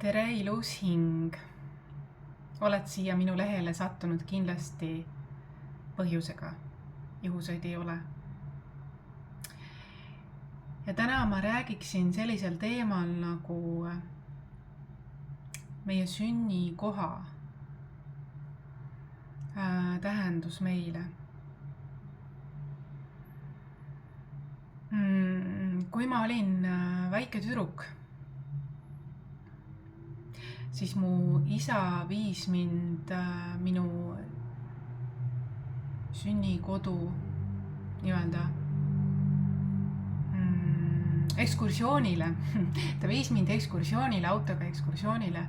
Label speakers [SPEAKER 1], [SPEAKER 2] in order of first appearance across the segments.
[SPEAKER 1] Tere, ilus hing! Oled siia minu lehele sattunud kindlasti põhjusega, juhuseid ei ole. Ja täna ma räägiksin sellisel teemal nagu meie sünnikoha tähendus meile. Kui ma olin väike tüdruk, siis mu isa viis mind minu sünnikodu nii-öelda ekskursioonile. Ta viis mind ekskursioonile, autoga ekskursioonile.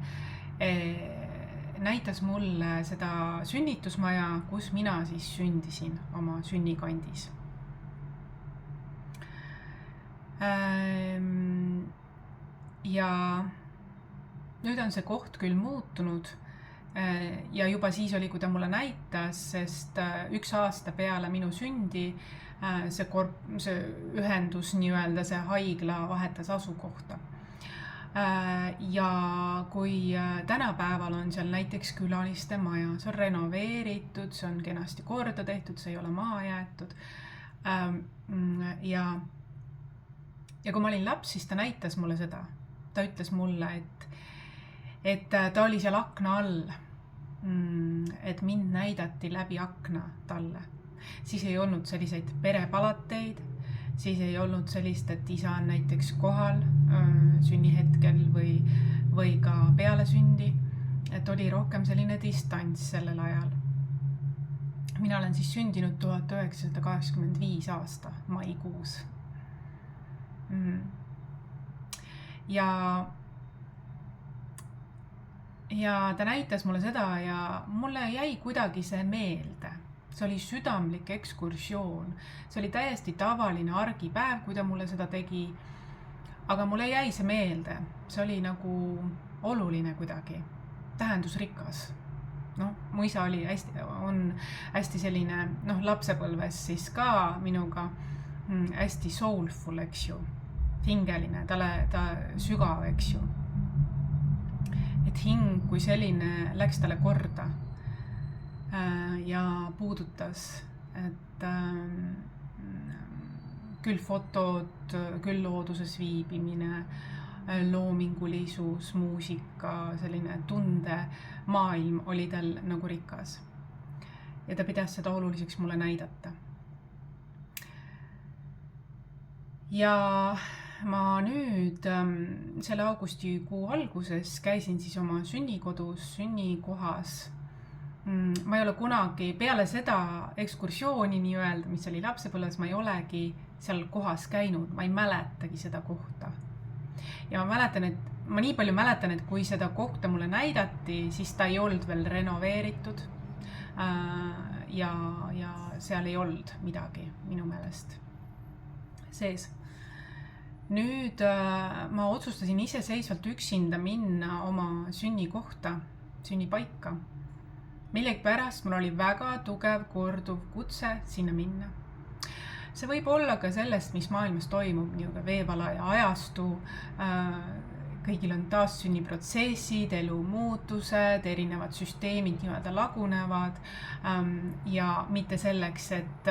[SPEAKER 1] Näitas mulle seda sünnitusmaja, kus mina siis sündisin oma sünnikandis. Ja nüüd on see koht küll muutunud ja juba siis oli, kui ta mulle näitas, sest 1 aasta peale minu sündi see ühendus, nii-öelda see haigla vahetas asukohta. Ja kui tänapäeval on seal näiteks külaliste maja, see on renoveeritud, see on kenasti korda tehtud, see ei ole maha jäetud. Ja kui ma olin laps, siis ta näitas mulle seda. Ta ütles mulle, et ta oli seal akna all, et mind näidati läbi akna talle. Siis ei olnud selliseid perepalateid, siis ei olnud sellist, et isa on näiteks kohal sünnihetkel või ka peale sündi, et oli rohkem selline distants sellel ajal. Mina olen siis sündinud 1985 aasta maikuus. Ja ta näitas mulle seda ja mulle jäi kuidagi see meelde. See oli südamlik ekskursioon. See oli täiesti tavaline argipäev, kui ta mulle seda tegi. Aga mulle jäi see meelde. See oli nagu oluline kuidagi. Tähendusrikas. Mu isa on hästi selline, lapsepõlves siis ka minuga hästi soulful, eks ju. Hingeline, ta sügav, eks ju. Et hing kui selline läks talle korda ja puudutas, et küll fotod, küll looduses viibimine, loomingulisus, muusika, selline tundemaailm oli tal nagu rikas. Ja ta pidas seda oluliseks mulle näidata. Ja ma nüüd selle augustikuu alguses käisin siis oma sünnikodus, sünnikohas. Ma ei ole kunagi peale seda ekskursiooni nii-öelda, mis oli lapsepõlves, ma ei olegi seal kohas käinud, ma ei mäletagi seda kohta. Ja ma nii palju mäletan, et kui seda kohta mulle näidati, siis ta ei olnud veel renoveeritud ja seal ei olnud midagi minu meelest sees. Nüüd ma otsustasin iseseisvalt üksinda minna oma sünnikohta, sünnipaika. Millegipärast mul oli väga tugev korduv kutse sinna minna. See võib olla ka sellest, mis maailmas toimub, nii-öelda veevala ja ajastu. Kõigil on taassünniprotsessid, elu muutused, erinevad süsteemid nii-öelda lagunevad ja mitte selleks, et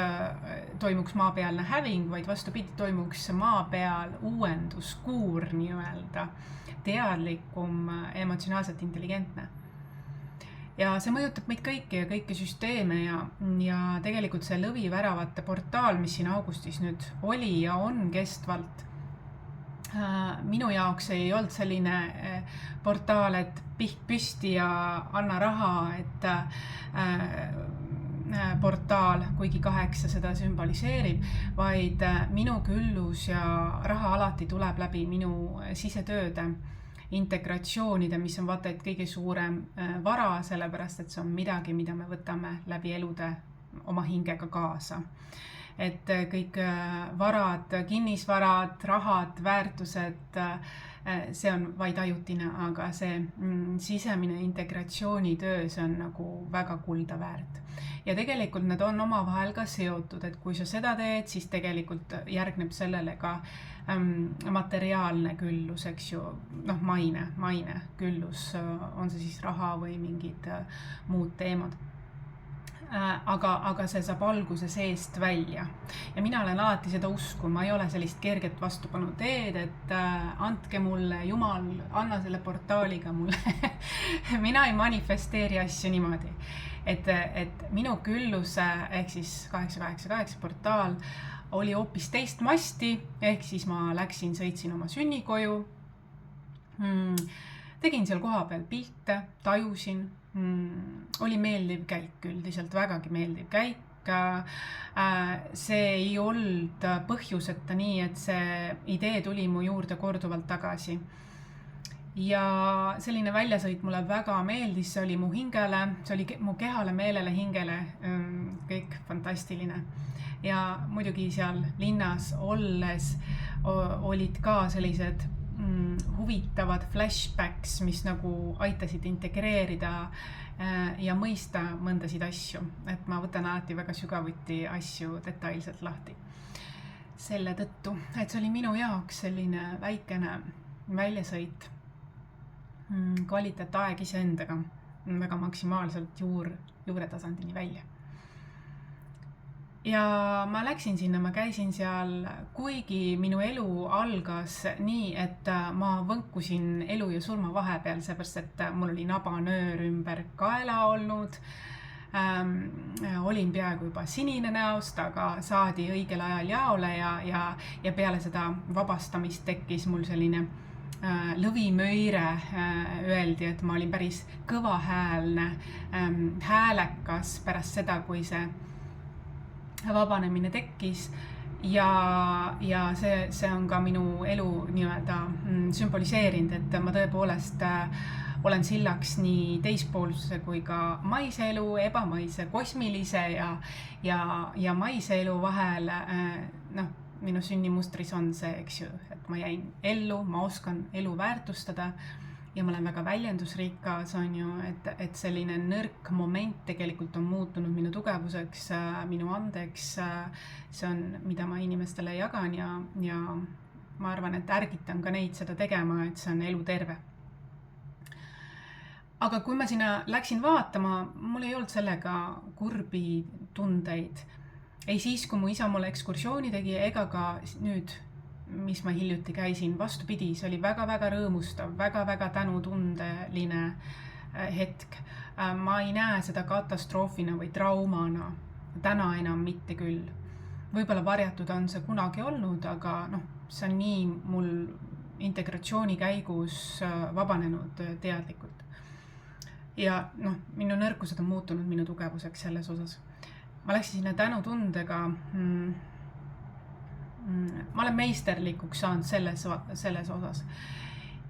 [SPEAKER 1] toimuks maapealne häving, vaid vastupidi, toimuks maa peal uuenduskuur nii-öelda, teadlikum, emotsionaalselt intelligentne. Ja see mõjutab meid kõiki ja kõiki süsteeme ja tegelikult see lõviväravate portaal, mis siin augustis nüüd oli ja on kestvalt, minu jaoks ei olnud selline portaal, et piht püsti ja anna raha, et portaal, kuigi 8 seda sümboliseerib, vaid minu küllus ja raha alati tuleb läbi minu sisetööde, integratsioonide, mis on vaata, et kõige suurem vara, sellepärast, et see on midagi, mida me võtame läbi elude oma hingega kaasa. et kõik varad, kinnisvarad, rahad, väärtused, see on vaid ajutine, aga see sisemine integratsioonitöö, see on nagu väga kulda väärt. Ja tegelikult need on omavahel ka seotud, et kui sa seda teed, siis tegelikult järgneb sellele ka materiaalne küllus, eks ju, noh, maine küllus, on see siis raha või mingid muud teemad. Aga see saab alguse seest välja. Ja mina olen alati seda usku, ma ei ole sellist kerget vastupanu teed, et andke mulle, Jumal, anna selle portaaliga mulle. Mina ei manifesteeri asju niimoodi. Et minu külluse, ehk siis 888 portaal, oli hoopis teist masti, ehk siis ma sõitsin oma sünnikoju, tegin seal koha peal pilte, tajusin, oli meeldiv käik üldiselt, vägagi meeldiv käik. See ei olnud põhjuseta nii, et see idee tuli mu juurde korduvalt tagasi. Ja selline väljasõit mulle väga meeldis, see oli mu hingele, see oli mu kehale, meelele, hingele, kõik fantastiline. Ja muidugi seal linnas olles olid ka sellised huvitavad flashbacks, mis nagu aitasid integreerida ja mõista mõndasid asju, et ma võtan alati väga sügavuti asju detailselt lahti. Selle tõttu, et see oli minu jaoks selline väikene väljasõit, kvaliteetaeg iseendaga väga maksimaalselt juuretasandini välja. Ja ma läksin sinna, ma käisin seal, kuigi minu elu algas nii, et ma võnkusin elu ja surma vahepeal, seepärast, et mul oli nabanöör ümber kaela olnud, olin peaaegu juba sinine näost, aga saadi õigel ajal jaole ja peale seda vabastamist tekkis mul selline lõvimöire, öeldi, et ma olin päris kõvahäälne, häälekas pärast seda, kui see vabanemine tekkis ja see on ka minu elu nii-öelda sümboliseerinud, et ma tõepoolest olen sillaks nii teispoolsuse kui ka maise elu, ebamaise, kosmilise ja maise elu vahel. Noh, minu sünnimustris on see, eks ju, et ma jäin ellu, ma oskan elu väärtustada ja ma olen väga väljendusrikas, on ju, et selline nõrk moment tegelikult on muutunud minu tugevuseks, minu andeks. See on, mida ma inimestele jagan ja ma arvan, et ärgitan ka neid seda tegema, et see on elu terve. Aga kui ma sinna läksin vaatama, mul ei olnud sellega kurbi tundeid. Ei siis, kui mu isa mulle ekskursiooni tegi, ega ka nüüd, mis ma hiljuti käisin, vastupidi, see oli väga-väga rõõmustav, väga-väga tänutundeline hetk. Ma ei näe seda katastroofina või traumana, täna enam mitte küll. Võib-olla varjatud on see kunagi olnud, aga see on nii mul integratsiooni käigus vabanenud teadlikult. Ja minu nõrkused on muutunud minu tugevuseks selles osas. Ma läksin sinna tänutundega. Ma olen meisterlikuks saanud selles osas.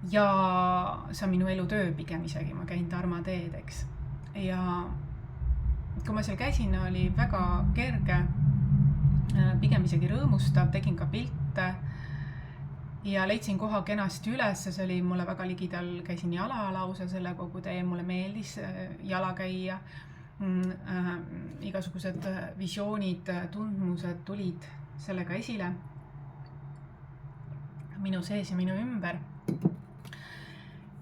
[SPEAKER 1] Ja see on minu elutöö pigem isegi, ma käin Dharma teed, eks. Ja kui ma seal käisin, oli väga kerge, pigem isegi rõõmustav, tegin ka pilte ja leidsin koha kenasti üles, see oli mulle väga ligidal, käisin jala lausa selle kogu tee, mulle meeldis jala käia. Igasugused visioonid, tundmused tulid sellega esile minu sees ja minu ümber.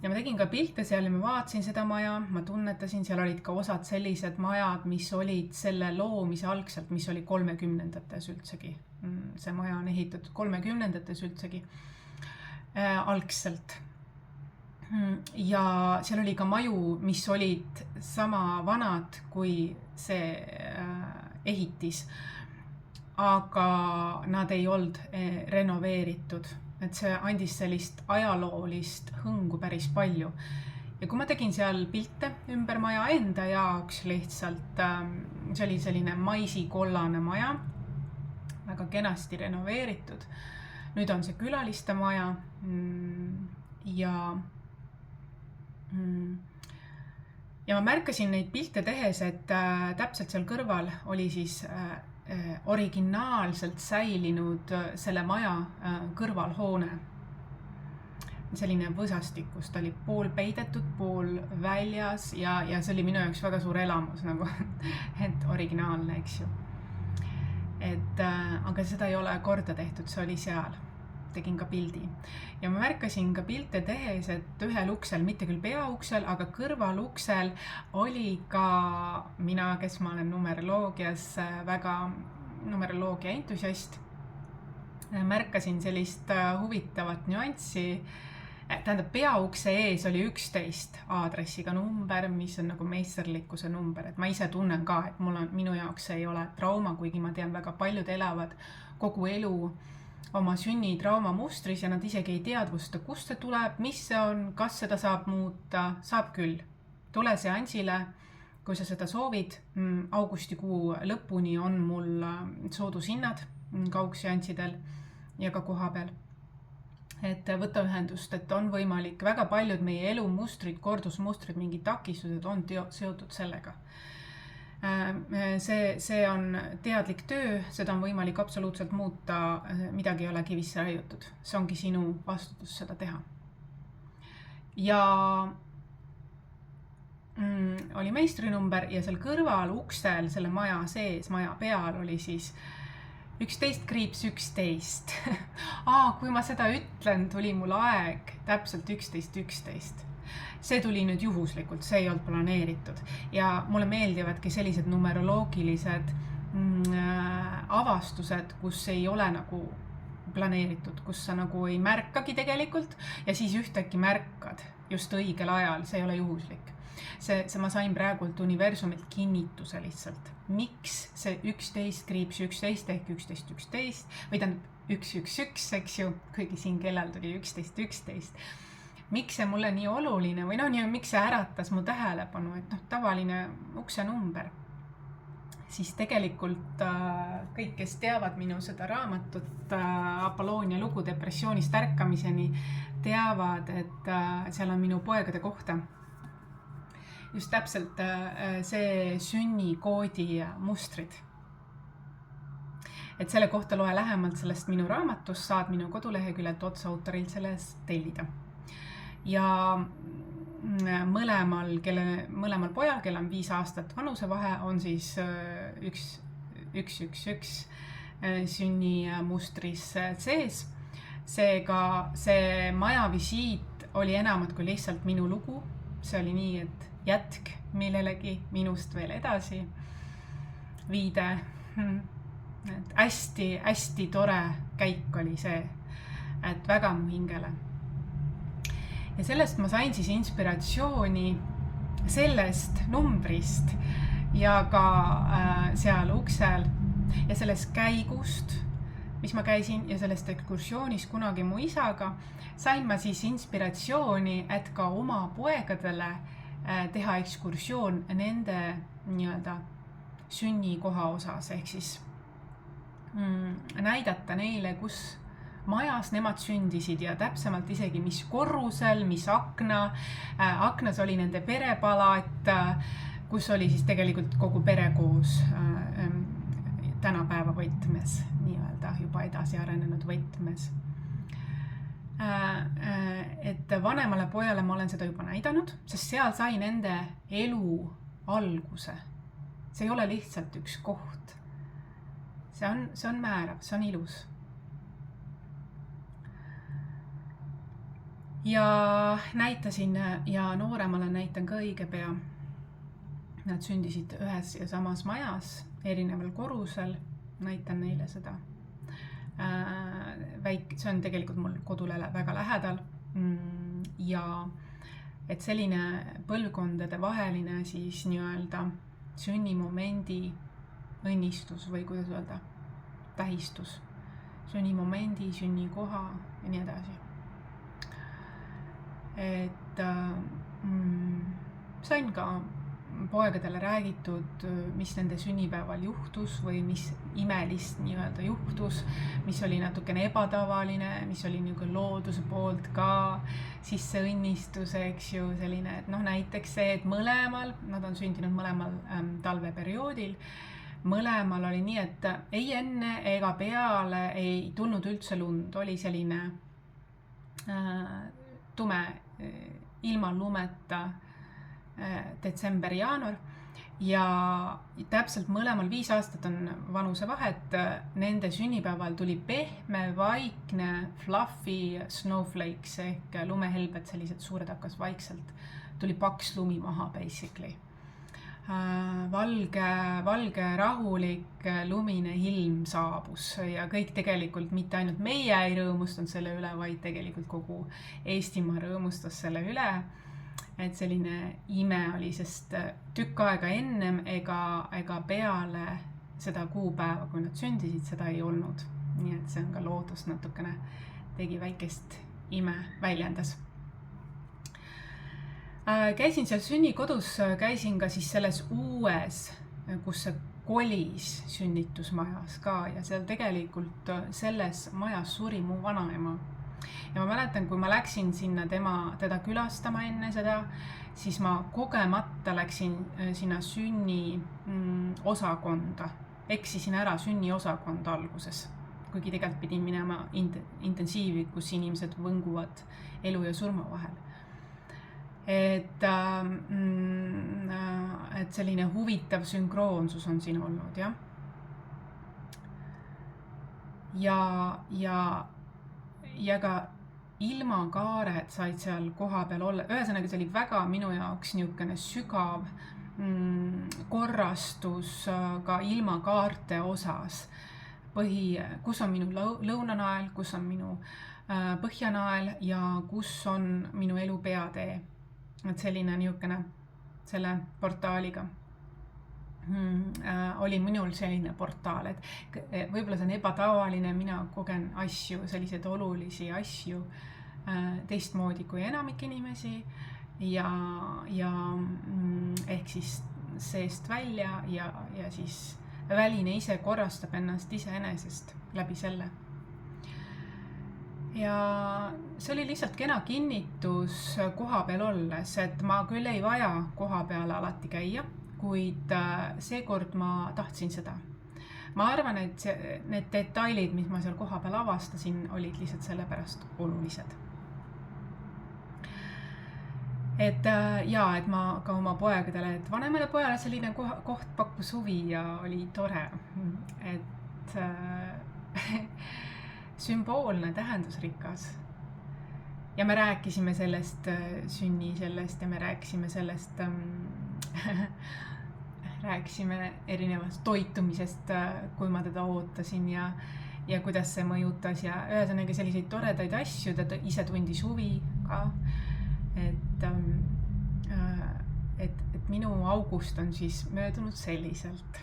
[SPEAKER 1] Ja ma tegin ka pilte seal ja ma vaatasin seda maja, ma tunnetasin, seal olid ka osad sellised majad, mis olid selle loomise algselt, mis oli 30-ndates üldsegi. See maja on ehitatud 30-ndates üldsegi algselt. Ja seal oli ka maju, mis olid sama vanad kui see ehitis, aga nad ei olnud renoveeritud, et see andis sellist ajaloolist hõngu päris palju. Ja kui ma tegin seal pilte ümber maja enda jaoks lihtsalt, see oli selline maisikollane maja, väga kenasti renoveeritud. Nüüd on see külaliste maja ja ma märkasin neid pilte tehes, et täpselt seal kõrval oli siis originaalselt säilinud selle maja kõrvalhoone. Selline võsastik, kus ta oli pool peidetud, pool väljas ja see oli minu jaoks väga suur elamus nagu, et originaalne, eks ju. Aga seda ei ole korda tehtud, see oli seal. Tegin ka pildi. Ja ma märkasin ka pilte tehes, et ühel uksel, mitte küll peauksel, aga kõrvaluksel oli ka mina, kes ma olen numeroloogias väga numeroloogia entusiast, märkasin sellist huvitavat nüanssi. Tähendab, peaukse ees oli 11 aadressiga number, mis on nagu meisterlikkuse number. Et ma ise tunnen ka, et minu jaoks ei ole trauma, kuigi ma tean, väga paljud elavad kogu elu oma sünni trauma mustris ja nad isegi ei teadvusta, kust see tuleb, mis see on, kas seda saab muuta, saab küll. Tule seansile, kui sa seda soovid. Augustikuu lõpuni on mul soodushinnad kaugseanssidel ja ka koha peal. Et võtta ühendust, et on võimalik, väga paljud meie elumustrid, kordusmustrid, mingid takistused on seotud sellega. See on teadlik töö, seda on võimalik absoluutselt muuta, midagi ei ole kivisse raiutud. See ongi sinu vastutus seda teha. Ja oli meistrinumber ja seal kõrval uksel, selle maja sees, maja peal oli siis 11-11. Kui ma seda ütlen, tuli mul aeg täpselt 11-11. See tuli nüüd juhuslikult, see ei olnud planeeritud. Ja mulle meeldivadki sellised numeroloogilised avastused, kus ei ole nagu planeeritud, kus sa nagu ei märkagi tegelikult ja siis ühtäkki märkad just õigel ajal, see ei ole juhuslik. Ma sain praegult universumilt kinnituse lihtsalt. Miks see 11-11 ehk 11-11 või tähendab 1-1-1, eks ju, kuigi siin kellel tuli 11-11. Miks see mulle nii oluline või miks see äratas mu tähelepanu, et tavaline ukse number. Siis tegelikult kõik, kes teavad minu seda raamatut Apolloonia lugu depressioonist ärkamiseni, teavad, et seal on minu poegade kohta. Just täpselt see sünnikoodi mustrid. Et selle kohta loe lähemalt sellest minu raamatust, saad minu koduleheküljelt otseautorilt sellest tellida. Ja mõlemal pojal, kellel on 5 aastat vanusevahe, on siis 1-1-1 sünnimustris sees. Seega see maja visiit oli enamat kui lihtsalt minu lugu. See oli nii, et jätk millelegi minust veel edasi. Viide. Hästi tore käik oli see, et väga mu hingele. Ja sellest ma sain siis inspiratsiooni sellest numbrist ja ka seal uksel ja sellest käigust, mis ma käisin ja sellest ekskursioonist kunagi mu isaga, sain ma siis inspiratsiooni, et ka oma poegadele teha ekskursioon nende nii-öelda sünnikoha osas, ehk siis näidata neile, kus majas nemad sündisid ja täpsemalt isegi mis korrusel, mis aknas oli nende perepalat, kus oli siis tegelikult kogu pere koos tänapäeva võtmes, nii-öelda juba edasi arenenud võtmes. Et vanemale pojale ma olen seda juba näidanud, sest seal sai nende elu alguse. See ei ole lihtsalt üks koht. See on määrav, see on ilus. Ja näitasin ja nooremale näitan ka õige pea. Nad sündisid ühes ja samas majas, erineval korrusel, näitan neile seda. See on tegelikult mul kodule väga lähedal ja et selline põlvkondade vaheline siis nii-öelda sünnimomendi õnnistus või kuidas öelda, tähistus, sünnimomendi, sünnikoha ja nii edasi. Et sain ka poegadele räägitud, mis nende sünnipäeval juhtus või mis imelist nii-öelda juhtus, mis oli natukene ebatavaline, mis oli niisugune looduse poolt ka sisse õnnistus, eks ju, selline, et näiteks see, et mõlemal, nad on sündinud mõlemal talveperioodil, mõlemal oli nii, et ei enne ega peale ei tulnud üldse lund, oli selline tume ilma lumeta detsember-jaanuar ja täpselt mõlemal 5 aastat on vanusevahet. Nende sünnipäeval tuli pehme, vaikne, fluffy snowflakes ehk lumehelbed, sellised suured hakkas vaikselt. Tuli paks lumi maha basically. Valge, rahulik, lumine ilm saabus ja kõik tegelikult mitte ainult meie ei rõõmustanud selle üle, vaid tegelikult kogu Eestimaa rõõmustas selle üle. Et selline ime oli, sest tükk aega ennem ega peale seda kuupäeva, kui nad sündisid, seda ei olnud. Nii et see on ka loodus natukene tegi väikest ime väljendas. Käisin seal sünnikodus, käisin ka siis selles uues, kus see kolis sünnitusmajas ka ja seal tegelikult selles majas suri mu vanaema. Ja ma mäletan, kui ma läksin sinna teda külastama enne seda, siis ma kogemata läksin sinna sünni osakonda, eksisin ära sünni osakonda alguses, kuigi tegelikult pidin minema intensiivi, kus inimesed võnguvad elu ja surma vahel. Et selline huvitav sünkroonsus on siin olnud, jah. Ja ka ilmakaared said seal koha peal olla. Ühesõnaga, see oli väga minu jaoks niisugune sügav korrastus ka ilmakaarte osas. Kus on minu lõunanael, kus on minu põhjanael ja kus on minu elu peatee. Et selline niisugune selle portaaliga. Oli minul selline portaal, et võib-olla see on ebatavaline, mina kogen asju, selliseid olulisi asju teistmoodi kui enamik inimesi ja ehk siis seest välja ja siis väline ise korrastab ennast iseenesest läbi selle. Ja see oli lihtsalt kena kinnitus koha peal olles, et ma küll ei vaja koha peale alati käia, kuid seekord ma tahtsin seda. Ma arvan, et need detailid, mis ma seal koha peal avastasin, olid lihtsalt sellepärast olulised. Et ma ka oma poegadele, et vanemale pojale selline koht pakkus huvi ja oli tore. Et sümboolne, tähendusrikas. Ja me rääkisime sellest sünni sellest ja me rääkisime sellest rääkisime erinevast toitumisest, kui ma teda ootasin ja kuidas see mõjutas ja ühesõnaga selliseid toredaid asju, ta ise tundis huvi ka, et minu august on siis möödunud selliselt.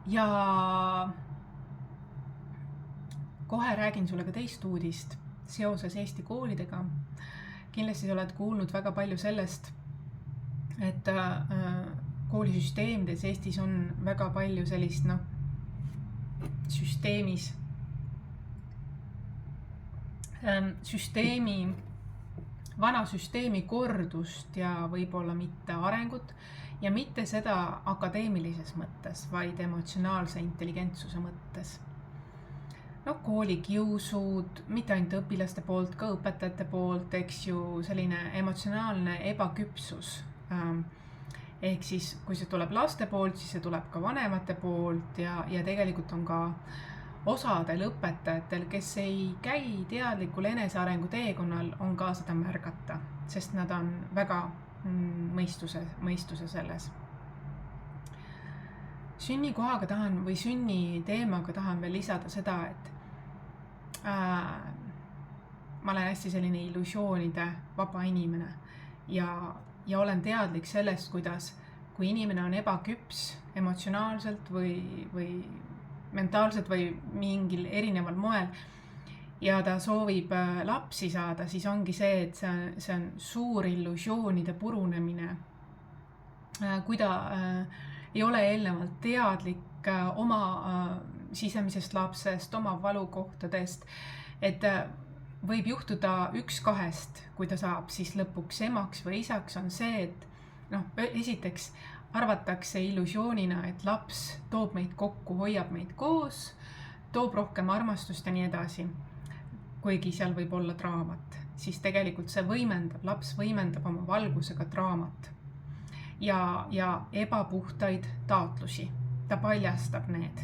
[SPEAKER 1] Ja kohe räägin sulle ka teist uudist seoses Eesti koolidega. Kindlasti sa oled kuulnud väga palju sellest, et koolisüsteemides Eestis on väga palju sellist vana süsteemi kordust ja võib-olla mitte arengut ja mitte seda akadeemilises mõttes, vaid emotsionaalse intelligentsuse mõttes. Koolikiusud, mitte ainult õpilaste poolt, ka õpetajate poolt, eks ju, selline emotsionaalne ebaküpsus. Ehk siis, kui see tuleb laste poolt, siis see tuleb ka vanemate poolt ja tegelikult on ka osadel õpetajatel, kes ei käi teadlikul enesearengu teekonnal, on ka seda märgata, sest nad on väga mõistuse selles. Sünnikohaga tahan või sünni teemaga tahan veel lisada seda, et ma olen hästi selline illusioonide vaba inimene ja olen teadlik sellest, kuidas kui inimene on ebaküps emotsionaalselt või mentaalselt või mingil erineval moel ja ta soovib lapsi saada, siis ongi see, et see on suur illusioonide purunemine. Kui ta ei ole eelnevalt teadlik oma sisemisest lapsest, oma valukohtadest, et võib juhtuda 1-2, kui ta saab siis lõpuks emaks või isaks, on see, et esiteks arvatakse illusioonina, et laps toob meid kokku, hoiab meid koos, toob rohkem armastust ja nii edasi. Kuigi seal võib olla draamat, siis tegelikult see laps võimendab oma valgusega draamat ja ebapuhtaid taotlusi. Ta paljastab need.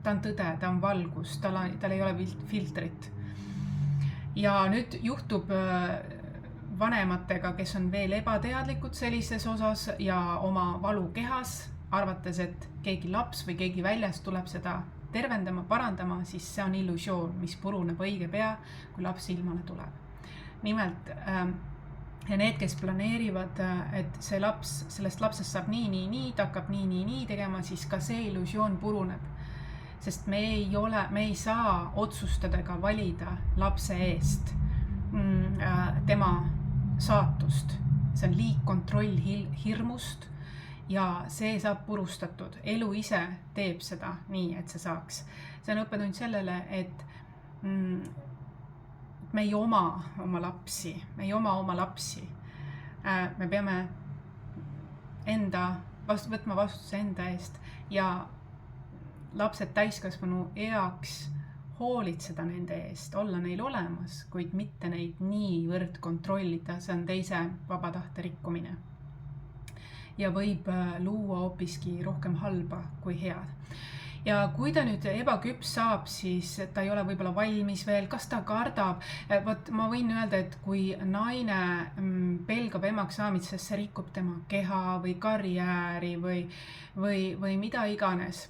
[SPEAKER 1] Ta on tõde, ta on valgus, tal ei ole filtrit. Ja nüüd juhtub vanematega, kes on veel ebateadlikud sellises osas ja oma valu kehas, arvates, et keegi laps või keegi väljast tuleb seda tervendama, parandama, siis see on illusioon, mis puruneb õige pea, kui laps ilmale tuleb. Nimelt, ja need, kes planeerivad, et sellest lapsest saab nii, ta hakkab nii tegema, siis ka see illusioon puruneb. Sest me ei saa otsustada ega valida lapse eest tema saatust. See on liigkontroll hirmust ja see saab purustatud. Elu ise teeb seda nii, et see saaks. See on õppetund sellele, et me ei oma oma lapsi. Me peame võtma vastutuse enda eest ja lapsed täiskasvanu eaks hoolitseda nende eest, olla neil olemas, kuid mitte neid niivõrd kontrollida, see on teise vaba tahte rikkumine. Ja võib luua hoopiski rohkem halba kui head. Ja kui ta nüüd ebaküps saab, siis ta ei ole võib-olla valmis veel, kas ta kardab. Ma võin öelda, et kui naine pelgab emaks saamist, sest see rikub tema keha või karjääri või mida iganes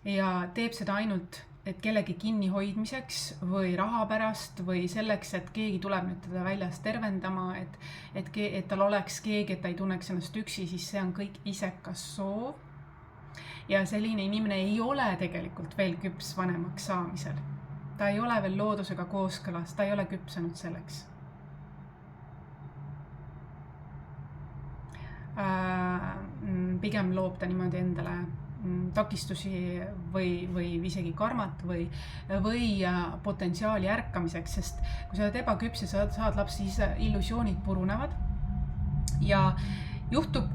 [SPEAKER 1] ja teeb seda ainult et kellegi kinnihoidmiseks või raha pärast või selleks, et keegi tuleb nüüd teda väljast tervendama, et tal oleks keegi, et ta ei tunneks ennast üksi, siis see on kõik isekas soov. Ja selline inimene ei ole tegelikult veel küps vanemaks saamisel. Ta ei ole veel loodusega kooskõlas, ta ei ole küpsenud selleks. Pigem loob ta niimoodi endale takistusi või isegi karmat või potentsiaali ärkamiseks, sest kui sa oled ebaküps ja saad lapsi, siis illusioonid purunevad ja juhtub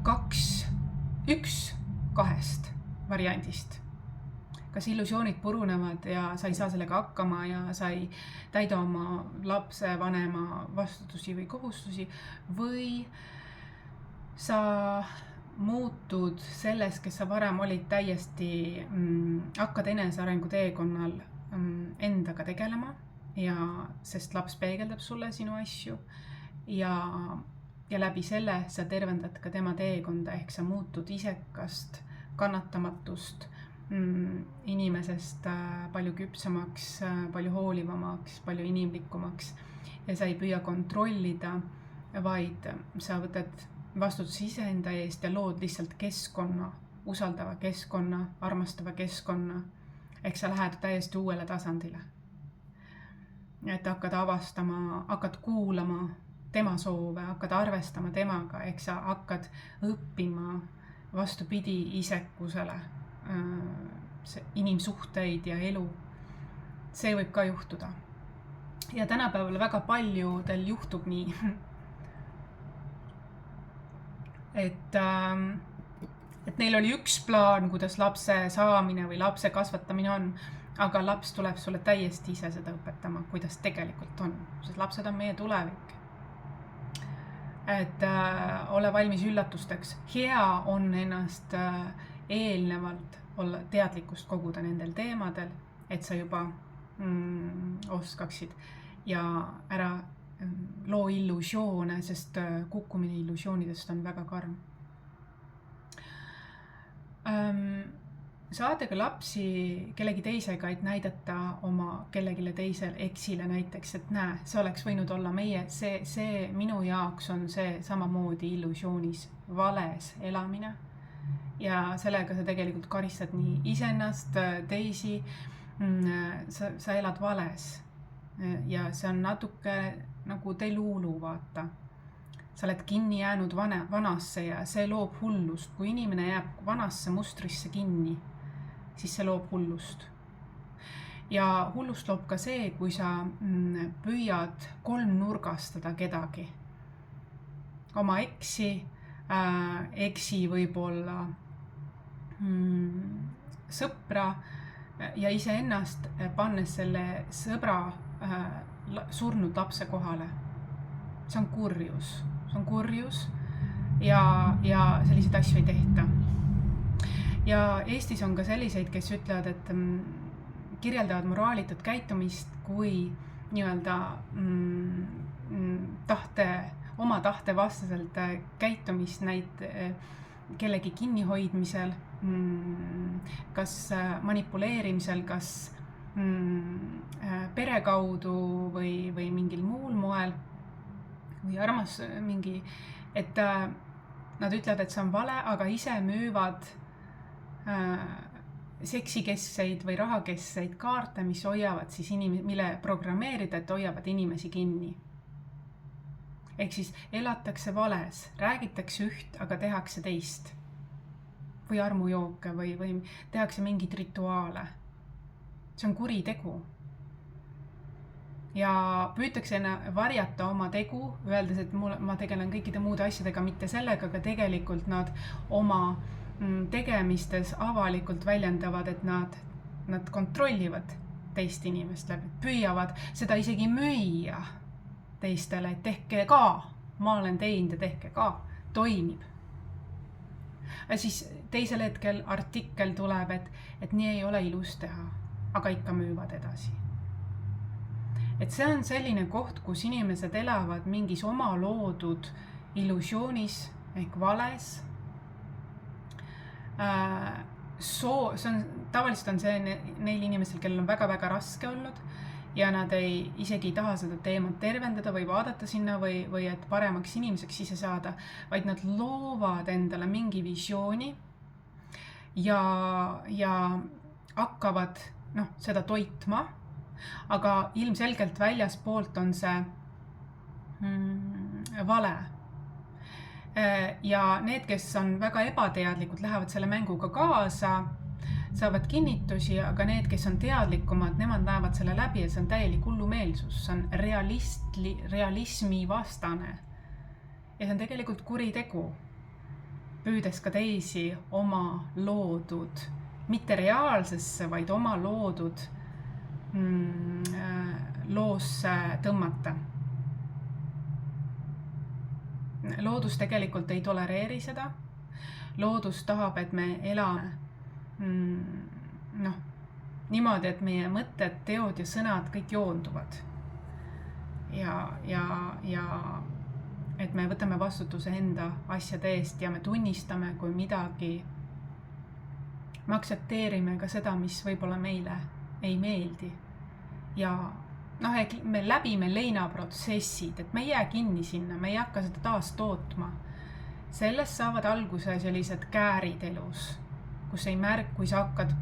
[SPEAKER 1] üks kahest variandist. Kas illusioonid purunevad ja sa ei saa sellega hakkama ja sa ei täida oma lapse vanema vastutusi või kohustusi või sa muutud sellest, kes sa varem olid täiesti, hakkad enesearengu teekonnal endaga tegelema ja sest laps peegeldab sulle sinu asju ja läbi selle sa tervendad ka tema teekonda ehk sa muutud isekast, kannatamatust inimesest palju küpsemaks, palju hoolivamaks, palju inimlikumaks ja sa ei püüa kontrollida, vaid sa võtad vastutus iseenda eest ja lood lihtsalt keskkonna, usaldava keskkonna, armastava keskkonna, ehk sa lähed täiesti uuele tasandile. Et hakkad avastama, hakkad kuulama tema soove, hakkad arvestama temaga, ehk sa hakkad õppima vastupidi isekusele, inimsuhteid ja elu. See võib ka juhtuda. Ja tänapäeval väga paljudel juhtub nii, et neil oli üks plaan, kuidas lapse saamine või lapse kasvatamine on, aga laps tuleb sulle täiesti ise seda õpetama, kuidas tegelikult on, sest lapsed on meie tulevik. Et ole valmis üllatusteks. Hea on ennast eelnevalt olla teadlikkust koguda nendel teemadel, et sa juba oskaksid ja ära loo illusioone, sest kukkumine illusioonidest on väga karm. Saadega lapsi kellegi teisega, et näidata oma kellegile teisel eksile näiteks, et näe, see oleks võinud olla see minu jaoks on see samamoodi illusioonis vales elamine ja sellega sa tegelikult karistad nii iseennast, teisi, sa elad vales ja see on natuke nagu Delulu, vaata. Sa oled kinni jäänud vanasse ja see loob hullust. Kui inimene jääb vanasse mustrisse kinni, siis see loob hullust. Ja hullust loob ka see, kui sa püüad kolmnurgastada kedagi. Oma eksi võib-olla sõpra ja iseennast, pannes selle sõbra surnud lapse kohale. See on kurjus ja selliseid asju ei tehta. Ja Eestis on ka selliseid, kes ütlevad, et kirjeldavad moraalitut käitumist kui nii-öelda oma tahte vastaselt käitumist kellegi kinnihoidmisel, kas manipuleerimisel, kas pere kaudu või mingil muul moel või et nad ütlevad, et see on vale, aga ise müüvad seksikeskseid või rahakeskseid kaarte, mis hoiavad siis mille programmeerida, et hoiavad inimesi kinni. Ehk siis elatakse vales, räägitakse üht, aga tehakse teist. Või armujooke või tehakse mingeid rituaale. See on kuritegu. Ja püütakse varjata oma tegu, öeldes, et ma tegelen kõikide muude asjadega, mitte sellega, aga tegelikult nad oma tegemistes avalikult väljendavad, et nad kontrollivad teist inimest läbi, püüavad seda isegi müüa teistele, et tehke ka, ma olen teinud ja tehke ka, toimib. Ja siis teisel hetkel artikkel tuleb, et nii ei ole ilus teha, aga ikka müüvad edasi. Et see on selline koht, kus inimesed elavad mingis oma loodud illusioonis ehk vales. Tavaliselt on see neil inimestel, kellel on väga-väga raske olnud ja nad isegi ei taha seda teemat tervendada või vaadata sinna või et paremaks inimeseks ise saada, vaid nad loovad endale mingi visiooni ja hakkavad seda toitma, aga ilmselgelt väljaspoolt on see vale. Ja need, kes on väga ebateadlikud, lähevad selle mänguga kaasa, saavad kinnitusi, aga need, kes on teadlikumad, nemad näevad selle läbi ja see on täielik hullumeelsus, see on realismi vastane. Ja see on tegelikult kuritegu, püüdes ka teisi oma loodud, mitte reaalsesse, vaid oma loodud loosse tõmmata. Loodus tegelikult ei tolereeri seda. Loodus tahab, et me elame niimoodi, et meie mõtted, teod ja sõnad kõik joonduvad. Ja et me võtame vastutuse enda asjade eest ja me tunnistame, kui midagi. Me aktsepteerime ka seda, mis võib-olla meile ei meeldi. Ja me läbime leinaprotsessid, et me ei jää kinni sinna, me ei hakka seda taas tootma. Sellest saavad alguse sellised käärid elus, kus ei märk, kui sa hakkad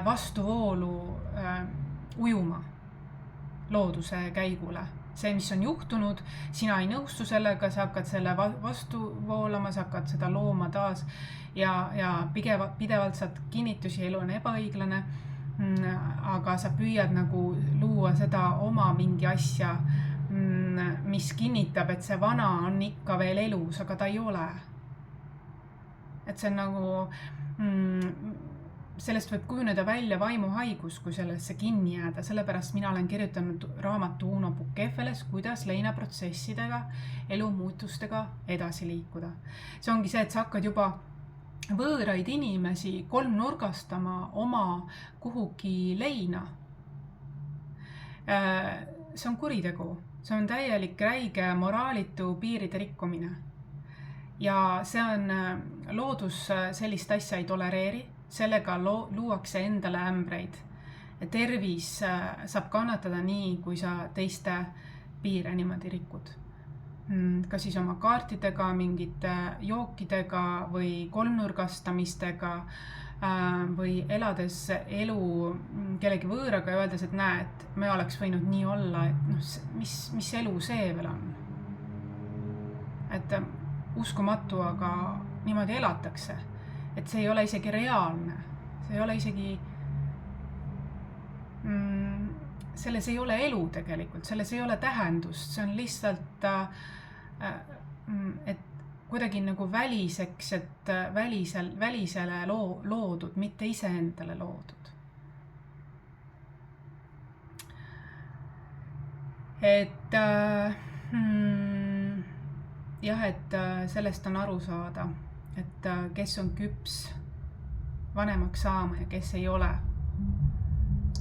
[SPEAKER 1] vastuvoolu ujuma looduse käigule. See, mis on juhtunud, sina ei nõustu sellega, sa hakkad selle vastu voolama, sa hakkad seda looma taas ja pidevalt saad kinnitusi, elu on ebaõiglane. Aga sa püüad luua seda oma mingi asja, mis kinnitab, et see vana on ikka veel elus, aga ta ei ole. Et see on sellest võib kujuneda välja vaimuhaigus, kui sellesse kinni jääda. Sellepärast mina olen kirjutanud raamatu Uno Pukkefeles, kuidas leinaprotsessidega, elumuutustega edasi liikuda. See ongi see, et sa hakkad juba võõraid inimesi kolmnurgastama oma kuhugi leina. See on kuritegu. See on täielik räige moraalitu piiride rikkumine. Ja see on, loodus sellist asja ei tolereeri, sellega luuakse endale ämbreid. Tervis saab kannatada nii, kui sa teiste piire niimoodi rikud. Kas siis oma kaartidega, mingite jookidega või kolmnurgastamistega või elades elu kellegi võõraga ja öeldes, et näe, et me oleks võinud nii olla, et mis elu see veel on. Et uskumatu, aga niimoodi elatakse. Et see ei ole isegi reaalne. See ei ole isegi selles ei ole elu tegelikult, selles ei ole tähendust, see on lihtsalt, et kuidagi nagu väliseks, et välisele loodud, mitte iseendale loodud. Et jah, et sellest on aru saada, et kes on küps vanemaks saama ja kes ei ole.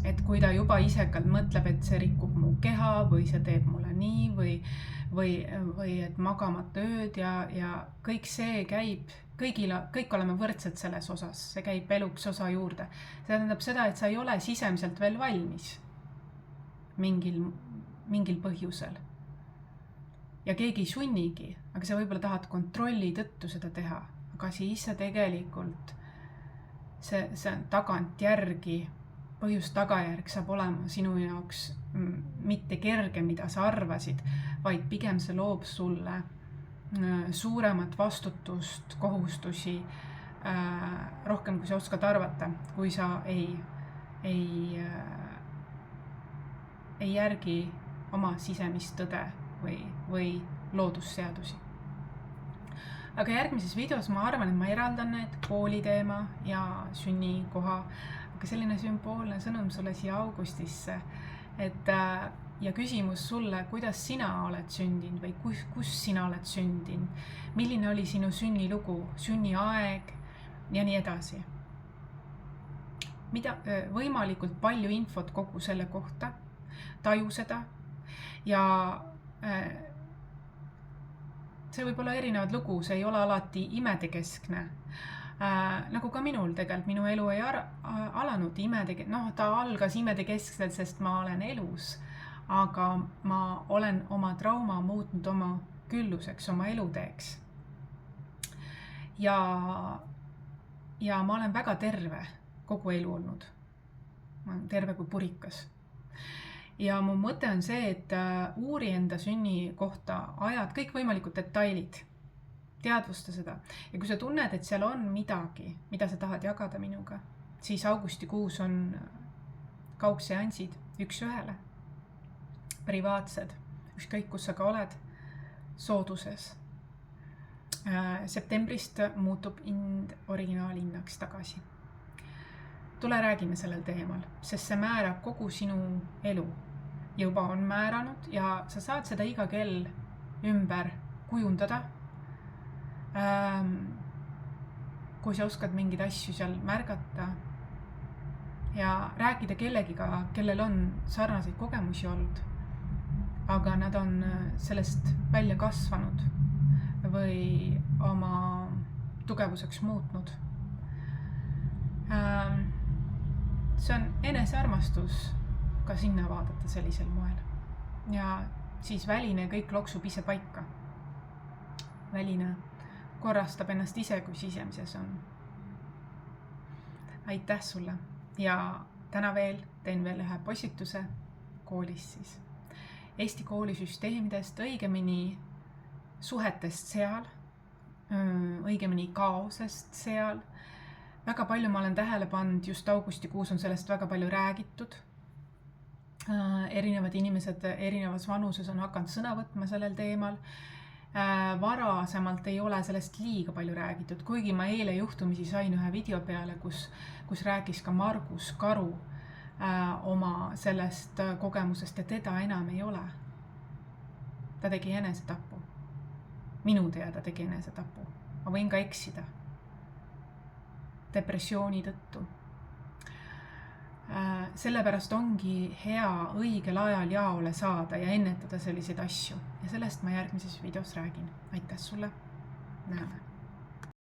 [SPEAKER 1] Et kui ta juba isekalt mõtleb, et see rikub mu keha või see teeb mulle nii või et magamata ööd ja kõik see käib, kõik oleme võrdsed selles osas, see käib eluks osa juurde. See tähendab seda, et sa ei ole sisemiselt veel valmis mingil põhjusel. Ja keegi ei sunnigi, aga sa võib-olla tahad kontrolli tõttu seda teha, aga siis sa tegelikult see tagantjärgi põhjus-tagajärg saab olema sinu jaoks mitte kerge, mida sa arvasid, vaid pigem see loob sulle suuremat vastutust, kohustusi, rohkem kui sa oskad arvata, kui sa ei järgi oma sisemist tõde või loodusseadusi. Aga järgmises videos ma arvan, et ma eraldan need kooliteema ja sünnikoha, aga selline sümboolne sõnum sulle siia augustisse, ja küsimus sulle, kuidas sina oled sündinud või kus sina oled sündinud, milline oli sinu sünnilugu, sünniaeg ja nii edasi. Võimalikult palju infot kogu selle kohta, taju seda ja see võib olla erinevad lugu, see ei ole alati imedekeskne. Nagu ka minul tegelikult, minu elu ei alanud ta algas imedekeskselt, sest ma olen elus, aga ma olen oma trauma muutnud oma külluseks, oma eluteeks. Ja ma olen väga terve kogu elu olnud. Ma olen terve kui purikas. Ja mu mõte on see, et uuri enda sünni kohta ajad kõik võimalikud detailid, teadvusta seda. Ja kui sa tunned, et seal on midagi, mida sa tahad jagada minuga, siis augustikuus on kaugseansid 1-1, privaatsed, ükskõik kus sa ka oled, sooduses. Septembrist muutub originaalinnaks tagasi. Tule räägime sellel teemal, sest see määrab kogu sinu elu. Juba on määranud ja sa saad seda iga kell ümber kujundada. Kui sa oskad mingeid asju seal märgata ja rääkida kellegiga, kellel on sarnaseid kogemusi olnud, aga nad on sellest välja kasvanud või oma tugevuseks muutnud. See on enesearmastus ka sinna vaadata sellisel moel. Ja siis väline kõik loksub ise paika. Väline korrastab ennast ise, kui sisemises on. Aitäh sulle ja täna teen veel ühe postituse koolist siis. Eesti koolisüsteemidest, õigemini suhetest seal, õigemini kaosest seal. Väga palju ma olen tähele pannud, just augustikuus on sellest väga palju räägitud. Erinevad inimesed erinevas vanuses on hakanud sõna võtma sellel teemal. Varasemalt ei ole sellest liiga palju räägitud, kuigi ma eile juhtumisi sain ühe video peale, kus rääkis ka Margus Karu oma sellest kogemusest ja teda enam ei ole. Ta tegi enesetapu. Minu teada tegi enesetapu. Ma võin ka eksida. Depressiooni tõttu. Sellepärast ongi hea õigel ajal jaole saada ja ennetada selliseid asju. Ja sellest ma järgmises videos räägin. Aitäh sulle. Näeme.